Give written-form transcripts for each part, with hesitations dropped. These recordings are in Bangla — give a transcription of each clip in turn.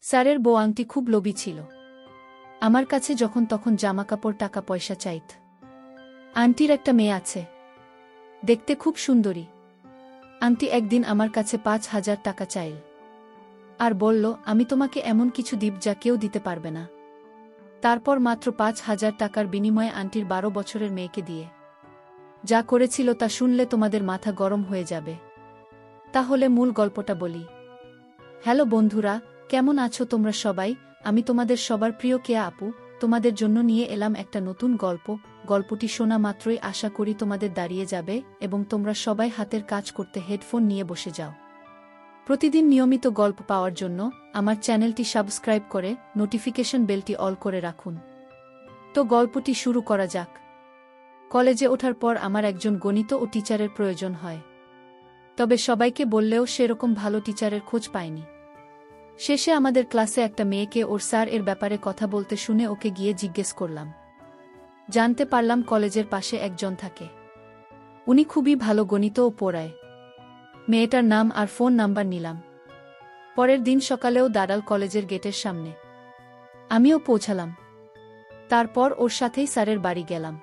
স্যারের বউ আংটি খুব লোভী ছিল। আমার কাছে যখন তখন জামাকাপড় টাকা পয়সা চাইত। আন্টির একটা মেয়ে আছে, দেখতে খুব সুন্দরী। আন্টি একদিন আমার কাছে 5,000 টাকা চাইল আর বলল, আমি তোমাকে এমন কিছু দিব যা কেউ দিতে পারবে না। তারপর মাত্র 5,000 টাকার বিনিময়ে আন্টির 12 বছরের মেয়েকে দিয়ে যা করেছিল তা শুনলে তোমাদের মাথা গরম হয়ে যাবে। তাহলে মূল গল্পটা বলি। হ্যালো বন্ধুরা, কেমন আছো তোমরা সবাই? আমি তোমাদের সবার প্রিয় কেয়া আপু তোমাদের জন্য নিয়ে এলাম একটা নতুন গল্প। গল্পটি শোনা মাত্রই আশা করি তোমাদের দাঁড়িয়ে যাবে এবং তোমরা সবাই হাতের কাজ করতে হেডফোন নিয়ে বসে যাও। প্রতিদিন নিয়মিত গল্প পাওয়ার জন্য আমার চ্যানেলটি সাবস্ক্রাইব করে নোটিফিকেশন বেলটি অল করে রাখুন। তো গল্পটি শুরু করা যাক। কলেজে ওঠার পর আমার একজন গণিত ও টিচারের প্রয়োজন হয়। তবে সবাইকে বললেও সেরকম ভালো টিচারের খোঁজ পাইনি। শেষে আমাদের ক্লাসে একটা মেয়েকে ওর স্যার এর ব্যাপারে কথা বলতে শুনে ওকে গিয়ে জিজ্ঞেস করলাম। জানতে পারলাম কলেজের পাশে একজন থাকে, উনি খুবই ভালো গণিত ও পড়ায়। মেয়েটার নাম আর ফোন নাম্বার নিলাম। পরের দিন সকালেও দাঁড়াল কলেজের গেটের সামনে। আমিও পৌঁছালাম। তারপর ওর সাথেই স্যারের বাড়ি গেলাম।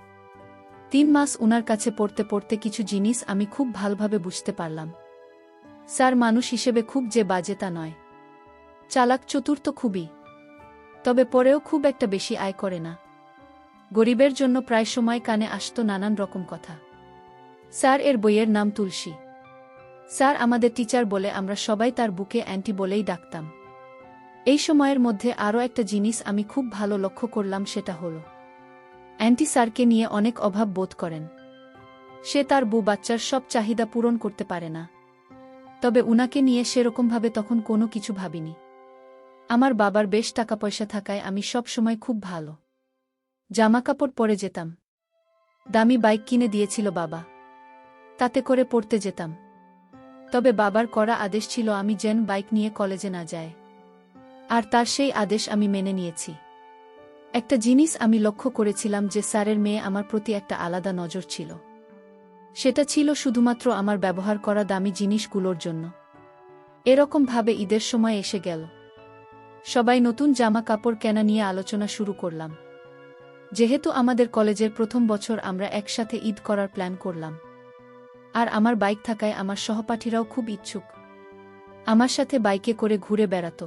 3 মাস ওনার কাছে পড়তে পড়তে কিছু জিনিস আমি খুব ভালোভাবে বুঝতে পারলাম। স্যার মানুষ হিসেবে খুব যে বাজে তা নয়, চালাক চতুর তো খুবই, তবে পরেও খুব একটা বেশি আয় করে না। গরিবের জন্য প্রায় সময় কানে আসতো নানান রকম কথা। স্যার এর বইয়ের নাম তুলসী। স্যার আমাদের টিচার বলে আমরা সবাই তার বুকে অ্যান্টি বলেই ডাকতাম। এই সময়ের মধ্যে আরও একটা জিনিস আমি খুব ভালো লক্ষ্য করলাম, সেটা হলো অ্যান্টি স্যারকে নিয়ে অনেক অভাব বোধ করেন। সে তার বউ বাচ্চার সব চাহিদা পূরণ করতে পারে না, তবে উনাকে নিয়ে সেরকমভাবে তখন কোনো কিছু ভাবিনি। আমার বাবার বেশ টাকা পয়সা থাকায় আমি সব সময় খুব ভালো জামাকাপড় পরে যেতাম। দামি বাইক কিনে দিয়েছিল বাবা, তাতে করে পড়তে যেতাম। তবে বাবার করা আদেশ ছিল আমি যেন বাইক নিয়ে কলেজে না যাই, আর তার সেই আদেশ আমি মেনে নিয়েছি। একটা জিনিস আমি লক্ষ্য করেছিলাম যে স্যারের মেয়ে আমার প্রতি একটা আলাদা নজর ছিল। সেটা ছিল শুধুমাত্র আমার ব্যবহার করা দামি জিনিসগুলোর জন্য। এরকমভাবে ঈদের সময় এসে গেল। সবাই নতুন জামা কাপড় কেনা নিয়ে আলোচনা শুরু করলাম। যেহেতু আমাদের কলেজের প্রথম বছর, আমরা একসাথে ঈদ করার প্ল্যান করলাম। আর আমার বাইক থাকায় আমার সহপাঠীরাও খুব ইচ্ছুক আমার সাথে বাইকে করে ঘুরে বেড়াতো।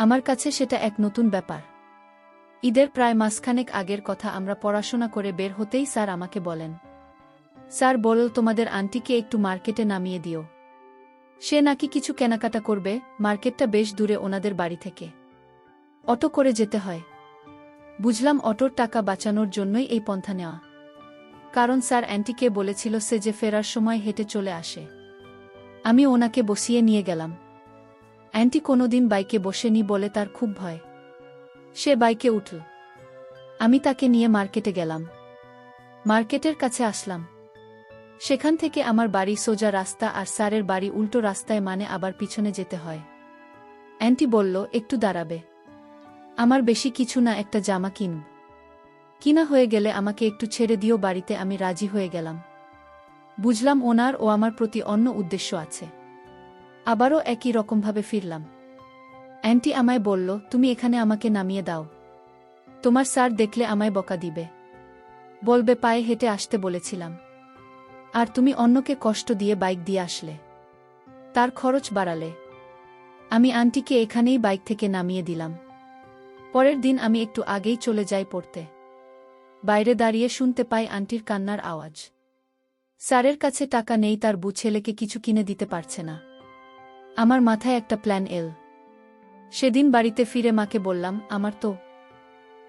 আমার কাছে সেটা এক নতুন ব্যাপার। ঈদের প্রায় মাসখানেক আগের কথা, আমরা পড়াশোনা করে বের হতেই স্যার আমাকে বলেন, স্যার বলল তোমাদের আন্টিকে একটু মার্কেটে নামিয়ে দিও। সে নাকি কিছু কেনাকাটা করবে। মার্কেটটা বেশ দূরে ওনাদের বাড়ি থেকে, অটো করে যেতে হয়। বুঝলাম অটোর টাকা বাঁচানোর জন্যই এই পন্থা নেওয়া, কারণ স্যার অ্যান্টিকে বলেছিল সে যে ফেরার সময় হেঁটে চলে আসে। আমি ওনাকে বসিয়ে নিয়ে গেলাম। অ্যান্টি কোনোদিন বাইকে বসেনি বলে তার খুব ভয়। সে বাইকে উঠল। আমি তাকে নিয়ে মার্কেটে গেলাম। মার্কেটের কাছে আসলাম। সেখান থেকে আমার বাড়ি সোজা রাস্তা আর স্যারের বাড়ি উল্টো রাস্তায়, মানে আবার পিছনে যেতে হয়। অ্যান্টি বলল, একটু দাঁড়াবে? আমার বেশি কিছু না, একটা জামা কিনব। কিনা হয়ে গেলে আমাকে একটু ছেড়ে দিও বাড়িতে। আমি রাজি হয়ে গেলাম। বুঝলাম ওনার ও আমার প্রতি অন্য উদ্দেশ্য আছে। আবারও একই রকমভাবে ফিরলাম। অ্যান্টি আমায় বলল, তুমি এখানে আমাকে নামিয়ে দাও। তোমার স্যার দেখলে আমায় বকা দিবে, বলবে পায়ে হেঁটে আসতে বলেছিলাম, আর তুমি অন্যকে কষ্ট দিয়ে বাইক দিয়ে আসলে, তার খরচ বাড়ালে। আমি আন্টিকে এখানেই বাইক থেকে নামিয়ে দিলাম। পরের দিন আমি একটু আগেই চলে যাই পড়তে। বাইরে দাঁড়িয়ে শুনতে পাই আন্টির কান্নার আওয়াজ। স্যারের কাছে টাকা নেই, তার বউ ছেলেকে কিছু কিনে দিতে পারছে না। আমার মাথায় একটা প্ল্যান এল। সেদিন বাড়িতে ফিরে মাকে বললাম, আমার তো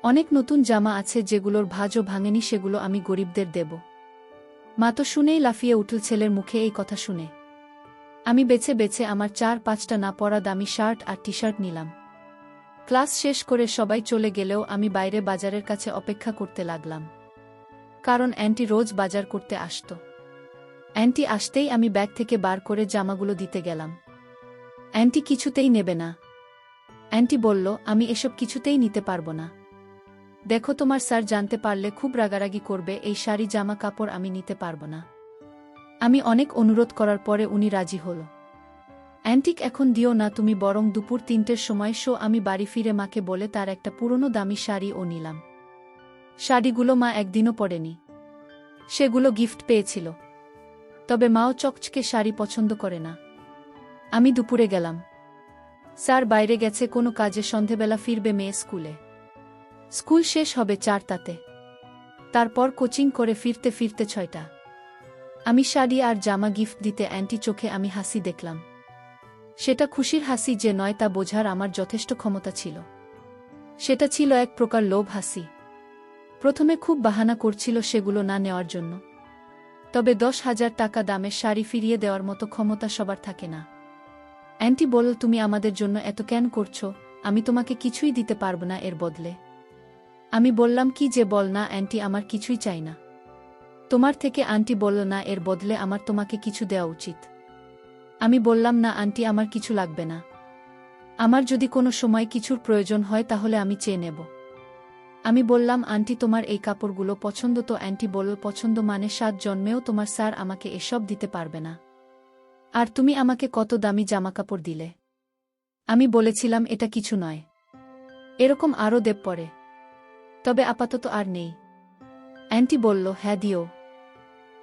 অনেক নতুন জামা আছে যেগুলোর ভাঁজও ভাঙেনি, সেগুলো আমি গরিবদের দেব। মা তো শুনেই লাফিয়ে উঠল ছেলের মুখে এই কথা শুনে। আমি বেছে বেছে আমার 4-5টা না পরা দামি শার্ট আর টি শার্ট নিলাম। ক্লাস শেষ করে সবাই চলে গেলেও আমি বাইরে বাজারের কাছে অপেক্ষা করতে লাগলাম, কারণ অ্যান্টি রোজ বাজার করতে আসত। অ্যান্টি আসতেই আমি ব্যাগ থেকে বার করে জামাগুলো দিতে গেলাম। অ্যান্টি কিছুতেই নেবে না। অ্যান্টি বলল, আমি এসব কিছুতেই নিতে পারবো না। দেখো, তোমার স্যার জানতে পারলে খুব রাগারাগি করবে। এই শাড়ি জামা কাপড় আমি নিতে পারবো না। আমি অনেক অনুরোধ করার পরে উনি রাজি হল। অ্যান্টিক এখন দিও না তুমি, বরং দুপুর ৩টের সময় আমি বাড়ি ফিরে মাকে বলে তার একটা পুরনো দামি শাড়ি ও নিলাম। শাড়িগুলো মা একদিনও পরেনি, সেগুলো গিফট পেয়েছিল। তবে মাও চকচকে শাড়ি পছন্দ করে না। আমি দুপুরে গেলাম। স্যার বাইরে গেছে কোনো কাজে, সন্ধেবেলা ফিরবে মেয়ে স্কুলে। স্কুল শেষ হবে ৪টাতে, তারপর কোচিং করে ফিরতে ফিরতে ৬টা। আমি শাড়ি আর জামা গিফট দিতে অ্যান্টি চোখে আমি হাসি দেখলাম। সেটা খুশির হাসি যে নয় তা বোঝার আমার যথেষ্ট ক্ষমতা ছিল। সেটা ছিল এক প্রকার লোভ হাসি। প্রথমে খুব বাহানা করছিল সেগুলো না নেওয়ার জন্য। তবে ১০,০০০ টাকা দামের শাড়ি ফিরিয়ে দেওয়ার মতো ক্ষমতা সবার থাকে না। অ্যান্টি বলল, তুমি আমাদের জন্য এত কেন করছো? আমি তোমাকে কিছুই দিতে পারব না এর বদলে। আমি বললাম, কি যে বল না অ্যান্টি, আমার কিছুই চাই না তোমার থেকে। আন্টি বলল, না, এর বদলে আমার তোমাকে কিছু দেওয়া উচিত। আমি বললাম, না আন্টি, আমার কিছু লাগবে না। আমার যদি কোনো সময় কিছুর প্রয়োজন হয় তাহলে আমি চেয়ে নেব। আমি বললাম, আন্টি তোমার এই কাপড়গুলো পছন্দ তো? অ্যান্টি বলল, পছন্দ মানে ৭ জন্মেও তোমার স্যার আমাকে এসব দিতে পারবে না। আর তুমি আমাকে কত দামি জামাকাপড় দিলে। আমি বলেছিলাম, এটা কিছু নয়, এরকম আরও দেব পরে, তবে আপাতত আর নেই। অ্যান্টি বলল, হ্যাঁ দিও।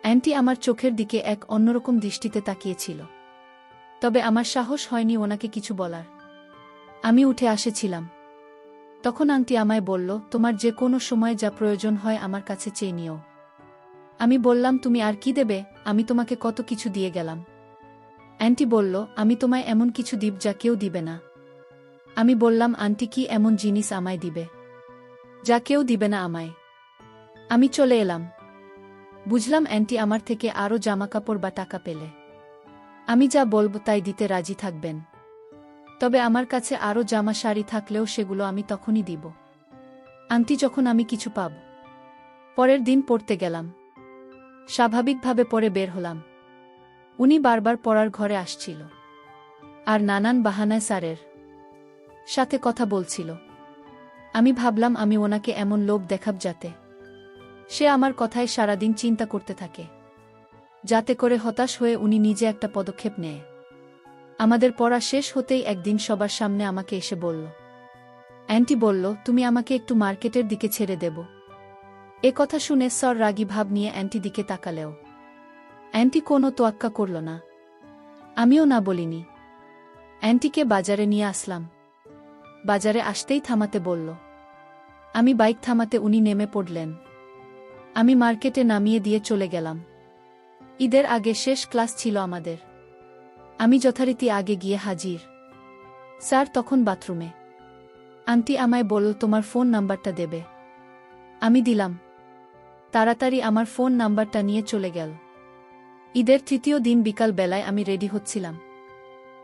অ্যান্টি আমার চোখের দিকে এক অন্যরকম দৃষ্টিতে তাকিয়েছিল। তবে আমার সাহস হয়নি ওনাকে কিছু বলার। আমি উঠে আসেছিলাম। তখন আন্টি আমায় বলল, তোমার যে কোনো সময় যা প্রয়োজন হয় আমার কাছে চেয়ে নিও। আমি বললাম, তুমি আর কি দেবে? আমি তোমাকে কত কিছু দিয়ে গেলাম। অ্যান্টি বলল, আমি তোমায় এমন কিছু দিব যা কেউ দিবে না। আমি বললাম, আন্টি কি এমন জিনিস আমায় দিবে যা কেউ দিবে না আমায়? আমি চলে এলাম। বুঝলাম অ্যান্টি আমার থেকে আরও জামাকাপড় বা টাকা পেলে আমি যা বলব তাই দিতে রাজি থাকবেন। তবে আমার কাছে আরও জামা শাড়ি থাকলেও সেগুলো আমি তখনই দিব আন্টি যখন আমি কিছু পাব। পরের দিন পড়তে গেলাম। স্বাভাবিকভাবে পরে বের হলাম। উনি বারবার পড়ার ঘরে আসছিল আর নানান বাহানায় স্যারের সাথে কথা বলছিল। আমি ভাবলাম আমি ওনাকে এমন লোভ দেখাব যাতে সে আমার কথায় সারাদিন চিন্তা করতে থাকে, যাতে করে হতাশ হয়ে উনি নিজে একটা পদক্ষেপ নেয়। আমাদের পড়া শেষ হতেই একদিন সবার সামনে আমাকে এসে বলল, অ্যান্টি বলল, তুমি আমাকে একটু মার্কেটের দিকে ছেড়ে দেব। এ কথা শুনে স্যার রাগী ভাব নিয়ে অ্যান্টি দিকে তাকালেও অ্যান্টি কোনো তোয়াক্কা করল না। আমিও না বলিনি। অ্যান্টিকে বাজারে নিয়ে আসলাম। বাজারে আসতেই থামাতে বলল। আমি বাইক থামাতে উনি নেমে পড়লেন। আমি মার্কেটে নামিয়ে দিয়ে চলে গেলাম। ঈদের আগে শেষ ক্লাস ছিল আমাদের। আমি যথারীতি আগে গিয়ে হাজির। স্যার তখন বাথরুমে। আন্টি আমায় বলল, তোমার ফোন নাম্বারটা দেবে। আমি দিলাম। তাড়াতাড়ি আমার ফোন নাম্বারটা নিয়ে চলে গেল। ঈদের ৩য় দিন বিকাল বেলায় আমি রেডি হচ্ছিলাম।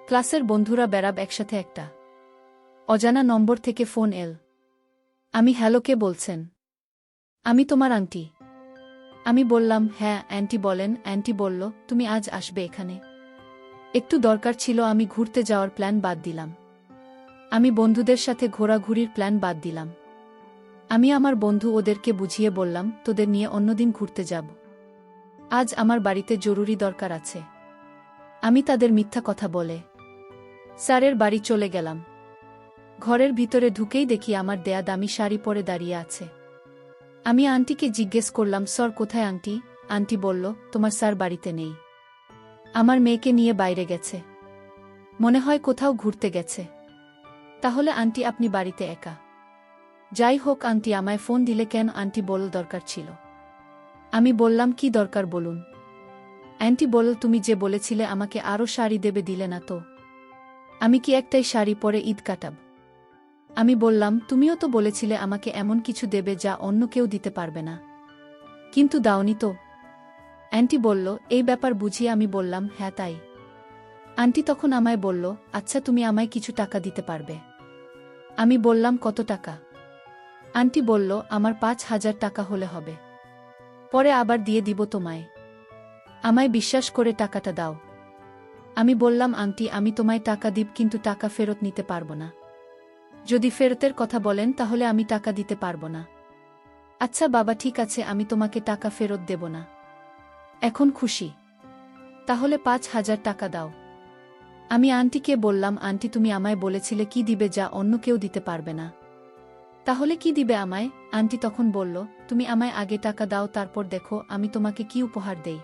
ক্লাসের বন্ধুরা বেরাব একসাথে। একটা অজানা নম্বর থেকে ফোন এল। আমি, হ্যালো, কে বলছেন? আমি তোমার আন্টি। আমি বললাম, হ্যাঁ অ্যান্টি বলেন। অ্যান্টি বলল, তুমি আজ আসবে এখানে? একটু দরকার ছিল। আমি ঘুরতে যাওয়ার প্ল্যান বাদ দিলাম। আমি বন্ধুদের সাথে ঘোরাঘুরির প্ল্যান বাদ দিলাম। আমি আমার বন্ধু ওদেরকে বুঝিয়ে বললাম, তোদের নিয়ে অন্যদিন ঘুরতে যাব। আজ আমার বাড়িতে জরুরি দরকার আছে। আমি তাদের মিথ্যা কথা বলে স্যারের বাড়ি চলে গেলাম। ঘরের ভিতরে ঢুকেই দেখি আমার দেয়া দামি শাড়ি পরে দাঁড়িয়ে আছে। আমি আন্টিকে জিজ্ঞেস করলাম, স্যার কোথায় আন্টি? আন্টি বলল, তোমার স্যার বাড়িতে নেই। আমার মেয়েকে নিয়ে বাইরে গেছে। মনে হয় কোথাও ঘুরতে গেছে। তাহলে আন্টি আপনি বাড়িতে একা? যাই হোক, আন্টি আমায় ফোন দিলে কেন? আন্টি বলল, দরকার ছিল। আমি বললাম, কি দরকার বলুন। আন্টি বলল, তুমি যে বলেছিলে আমাকে আরও শাড়ি দেবে, দিলে না তো। আমি কি একটাই শাড়ি পরে ঈদ কাটাব? আমি বললাম, তুমিও তো বলেছিলে আমাকে এমন কিছু দেবে যা অন্য কেউ দিতে পারবে না, কিন্তু দাওনি তো। আন্টি বলল, এই ব্যাপার বুঝি? আমি বললাম, হ্যাঁ তাই। আন্টি তখন আমায় বলল, আচ্ছা তুমি আমায় কিছু টাকা দিতে পারবে? আমি বললাম, কত টাকা? আন্টি বলল, আমার ৫,০০০ টাকা হলে হবে। পরে আবার দিয়ে দিব তোমায়। আমায় বিশ্বাস করে টাকাটা দাও। আমি বললাম, আন্টি আমি তোমায় টাকা দিব, কিন্তু টাকা ফেরত নিতে পারবো না। যদি ফেরতের কথা বলেন তাহলে আমি টাকা দিতে পারবো না। আচ্ছা বাবা, ঠিক আছে, আমি তোমাকে টাকা ফেরত দেব না। এখন খুশি? তাহলে ৫,০০০ টাকা দাও। আমি আন্টিকে বললাম, আন্টি তুমি আমায় বলেছিলে কি দিবে যা অন্য কেউ দিতে পারবে না। তাহলে কি দিবে আমায়? আন্টি তখন বলল, তুমি আমায় আগে টাকা দাও, তারপর দেখো আমি তোমাকে কি উপহার দেই।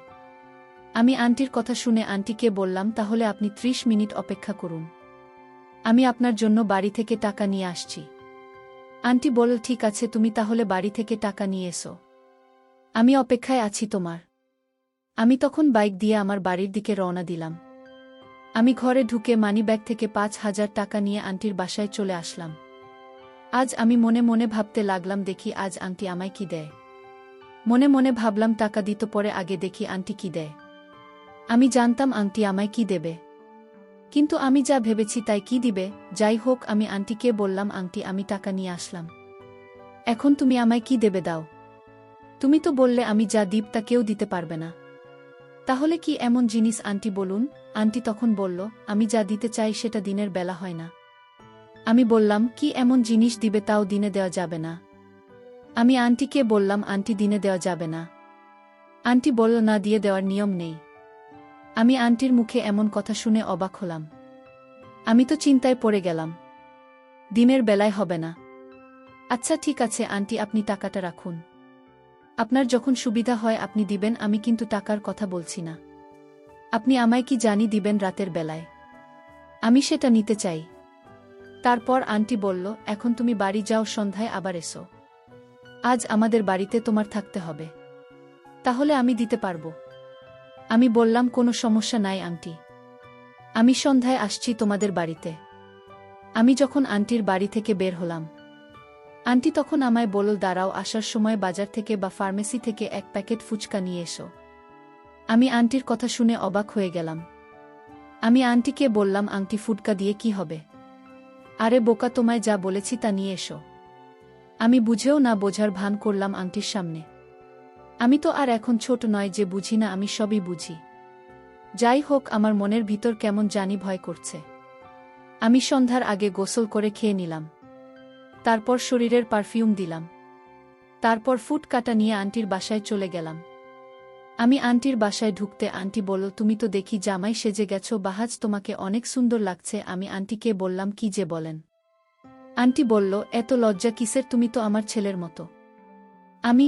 আমি আন্টির কথা শুনে আন্টিকে বললাম, তাহলে আপনি 30 মিনিট অপেক্ষা করুন, আমি আপনার জন্য বাড়ি থেকে টাকা নিয়ে আসছি। আন্টি বলল, ঠিক আছে, তুমি তাহলে বাড়ি থেকে টাকা নিয়ে এসো, আমি অপেক্ষায় আছি তোমার। আমি তখন বাইক দিয়ে আমার বাড়ির দিকে রওনা দিলাম। আমি ঘরে ঢুকে মানিব্যাগ থেকে 5,000 টাকা নিয়ে আন্টির বাসায় চলে আসলাম। আজ আমি মনে মনে ভাবতে লাগলাম, দেখি আজ আন্টি আমায় কি দেয়। মনে মনে ভাবলাম টাকা দিত পরে আগে দেখি আন্টি কি দেয়। আমি জানতাম আন্টি আমায় কি দেবে, কিন্তু আমি যা ভেবেছি তাই কি দিবে। যাই হোক, আমি আন্টিকে বললাম, আন্টি আমি টাকা নিয়ে আসলাম, এখন তুমি আমায় কি দেবে দাও। তুমি তো বললে আমি যা দিব তা কেউ দিতে পারবে না। তাহলে কি এমন জিনিস আন্টি বলুন। আন্টি তখন বলল, আমি যা দিতে চাই সেটা দিনের বেলা হয় না। আমি বললাম, কি এমন জিনিস দিবে তাও দিনে দেওয়া যাবে না। আমি আন্টিকে বললাম, আন্টি দিনে দেওয়া যাবে না। আন্টি বলল, না, দিয়ে দেওয়ার নিয়ম নেই। আমি আন্টির মুখে এমন কথা শুনে অবাক হলাম। আমি তো চিন্তায় পড়ে গেলাম, দিনের বেলায় হবে না। আচ্ছা ঠিক আছে আন্টি, আপনি টাকাটা রাখুন, আপনার যখন সুবিধা হয় আপনি দিবেন, আমি কিন্তু টাকার কথা বলছি না। আপনি আমায় কি জানি দিবেন রাতের বেলায়, আমি সেটা নিতে চাই। তারপর আন্টি বলল, এখন তুমি বাড়ি যাও, সন্ধ্যায় আবার এসো, আজ আমাদের বাড়িতে তোমার থাকতে হবে, তাহলে আমি দিতে পারবো। আমি বললাম, কোনো সমস্যা নাই আন্টি, আমি সন্ধ্যায় আসছি তোমাদের বাড়িতে। আমি যখন আন্টির বাড়ি থেকে বের হলাম, আন্টি তখন আমায় বলল, দাঁড়াও, আসার সময় বাজার থেকে বা ফার্মেসি থেকে 1 প্যাকেট ফুচকা নিয়ে এসো। আমি আন্টির কথা শুনে অবাক হয়ে গেলাম। আমি আন্টিকে বললাম, আন্টি ফুটকা দিয়ে কি হবে? আরে বোকা, তোমায় যা বলেছি তা নিয়ে এসো। আমি বুঝেও না বোঝার ভান করলাম আন্টির সামনে। আমি তো আর এখন ছোট নয় যে বুঝি না, আমি সবই বুঝি। যাই হোক, আমার মনের ভিতর কেমন জানি ভয় করছে। আমি সন্ধ্যার আগে গোসল করে খেয়ে নিলাম, তারপর শরীরের পারফিউম দিলাম, তারপর ফুটকাটা নিয়ে আন্টির বাসায় চলে গেলাম। আমি আন্টির বাসায় ঢুকতে আন্টি বলল, তুমি তো দেখি জামাই সেজে গেছো, বাহাজ তোমাকে অনেক সুন্দর লাগছে। আমি আন্টিকে বললাম, কি যে বলেন। আন্টি বলল, এত লজ্জা কিসের, তুমি তো আমার ছেলের মতো। আমি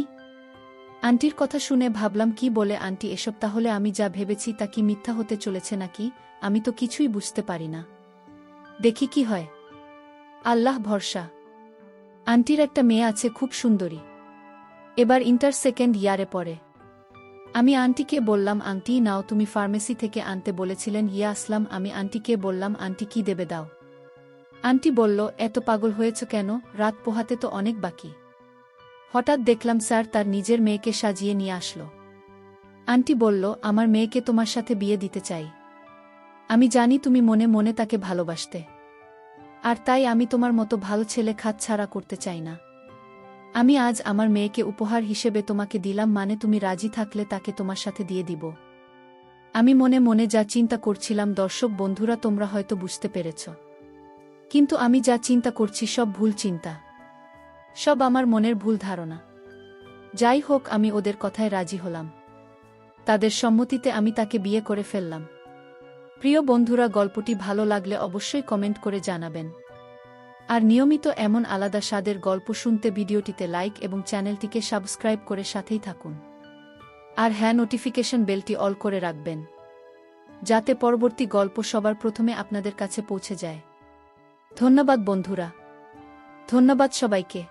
আন্টির কথা শুনে ভাবলাম, কি বলে আন্টি এসব, তাহলে আমি যা ভেবেছি তা কি মিথ্যা হতে চলেছে নাকি? আমি তো কিছুই বুঝতে পারি না, দেখি কি হয়, আল্লাহ ভরসা। আন্টির একটা মেয়ে আছে, খুব সুন্দরী, এবার ইন্টার সেকেন্ড ইয়ারে পড়ে। আমি আন্টিকে বললাম, আন্টি নাও, তুমি ফার্মেসি থেকে আনতে বলেছিলেন। ইয়া আসলাম। আমি আন্টিকে বললাম, আন্টি কি দেবে দাও। আন্টি বলল, এত পাগল হয়েছ কেন, রাত পোহাতে তো অনেক বাকি। হঠাৎ দেখলাম স্যার তার নিজের মেয়েকে সাজিয়ে নিয়ে আসলো। আন্টি বলল, আমার মেয়েকে তোমার সাথে বিয়ে দিতে চাই। আমি জানি তুমি মনে মনে তাকে ভালোবাসতে, আর তাই আমি তোমার মতো ভালো ছেলে ছাড়া করতে চাই না। আমি আজ আমার মেয়েকে উপহার হিসেবে তোমাকে দিলাম, মানে তুমি রাজি থাকলে তাকে তোমার সাথে দিয়ে দিব। আমি মনে মনে যা চিন্তা করছিলাম, দর্শক বন্ধুরা তোমরা হয়তো বুঝতে পেরেছ, কিন্তু আমি যা চিন্তা করছি সব ভুল চিন্তা, সব আমার মনের ভুল ধারণা। যাই হোক, আমি ওদের কথায় রাজি হলাম, তাদের সম্মতিতে আমি তাকে বিয়ে করে ফেললাম। প্রিয় বন্ধুরা, গল্পটি ভালো লাগলে অবশ্যই কমেন্ট করে জানাবেন, আর নিয়মিত এমন আলাদা স্বাদের গল্প শুনতে ভিডিওটিতে লাইক এবং চ্যানেলটিকে সাবস্ক্রাইব করে সাথেই থাকুন। আর হ্যাঁ, নোটিফিকেশন বেলটি অল করে রাখবেন, যাতে পরবর্তী গল্প সবার প্রথমে আপনাদের কাছে পৌঁছে যায়। ধন্যবাদ বন্ধুরা, ধন্যবাদ সবাইকে।